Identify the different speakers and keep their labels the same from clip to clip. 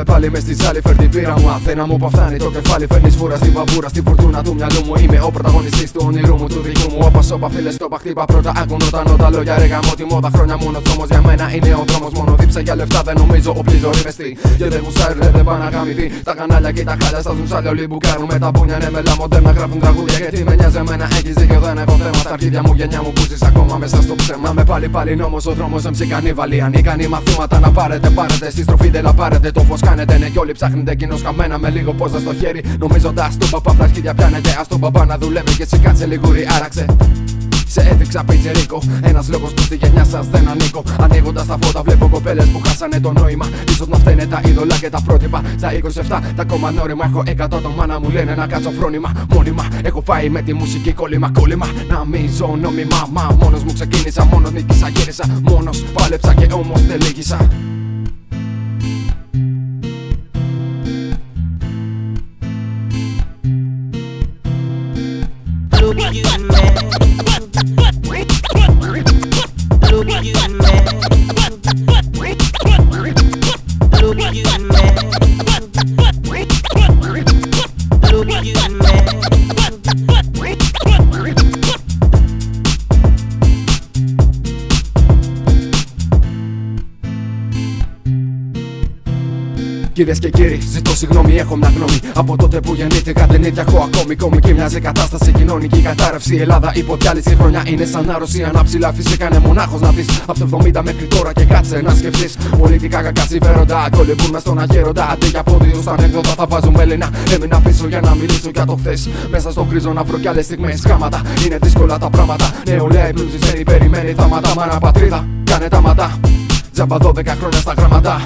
Speaker 1: Πάμε πάλι μες στη ζάλη, φέρ την πύρα μου. Αθήνα μου που φτάνει το κεφάλι, φέρνεις φούρα στην βαβούρα. Στη φορτούνα του μυαλού μου είμαι ο πρωταγωνιστής του όνειρού μου, του δικού μου. Όπα σώπα φίλε στόπα, χτύπα πρώτα. Άκουν όταν τα λόγια ρε γαμώ τη μόδα. Χρόνια μόνο δρόμος για μένα είναι ο δρόμος. Μόνο δίψα για λεφτά δεν νομίζω ο πλήζο ρημεστή. Και δεν γουσάρει δεν πάνε να γαμηθεί. Τα κανάλια και τα χάλια στάζουν σάλια όλοι που κάνουν με τα μπούνια. Ναι μελά μοντέρνα γράφουν τραγούδια. Γιατί με νοιάζει εμένα έχεις δίκιο δεν έχω θέμα. Στα αρχίδια μου γενιά μου που ζεις ακόμα μέσα στο ψέμα. Με πάλι νόμος ο δρόμος MC κανίβαλοι. Ανίκανοι μαθήματα να πάρετε στη στροφή δεν la πάρετε. Το φως κάνετε ναι κι όλοι ψάχνετε κοινώς χαμένα με λίγο πόζα στο χέρι. Νομίζοντας τον παπά τα αρχίδια πιάνετε. Ας τον παπά να δουλεύει και εσύ κάτσε λιγούρι άραξε. Σε έδειξα πιτσερίκο, ένας λόγος που στη γενιά σας δεν ανήκω. Ανοίγοντας τα φώτα βλέπω κοπέλες που χάσανε το νόημα. Ίσως να φταίνε τα είδωλα και τα πρότυπα. Στα 27 τα ακόμα νόημα. Έχω 100 το μάνα μου λένε να κάτσω φρόνημα. Μόνιμα έχω φάει με τη μουσική κόλλημα. Να μη ζω νόμιμα. Μα μόνος μου ξεκίνησα, μόνος νίκησα, γύρισα. Μόνος πάλεψα και όμως δεν λύγησα. Κυρίες και κύριοι, ζητώ συγγνώμη, έχω μια γνώμη. Από τότε που γεννήθηκα την ίδια έχω ακόμη κομική μοιάζει κατάσταση. Κοινωνική κατάρρευση. Η Ελλάδα υποδιάλυση χρονιά είναι σαν άρρωση. Ανάψηλα φυσικά είναι μονάχος να δεις. Από το 70 μέχρι τώρα και κάτσε να σκεφτείς. Πολιτικά κακά συμφέροντα κολυμπούν μες στον αγέροντα. Αντί για πόντιους στα ανέκδοτα θα βάζουμε Έλληνα. Έμεινα πίσω για να μιλήσω για το χθες. Μέσα στο κρίζο να βρω κι άλλες στιγμές. Γάματα είναι δύσκολα τα πράγματα. Νεολαία η πλούτισμένη περιμένει θάματα. Μάνα πατρίδα, κάνε τα ματά. Τζάμπα 12 χρόνια στα γραμματά.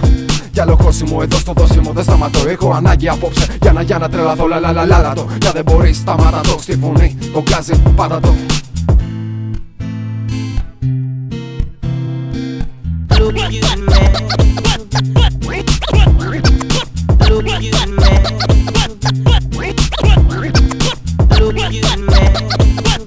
Speaker 1: Κι άλλο χώσιμο εδώ στο δώσιμο δεν σταματώ. Έχω ανάγκη απόψε για να τρελαθώ. Λαλαλαλαλα το. Για δεν μπορείς σταμάτα το. Στη φωνή το γκάζι πάτα το.
Speaker 2: Look at you, man.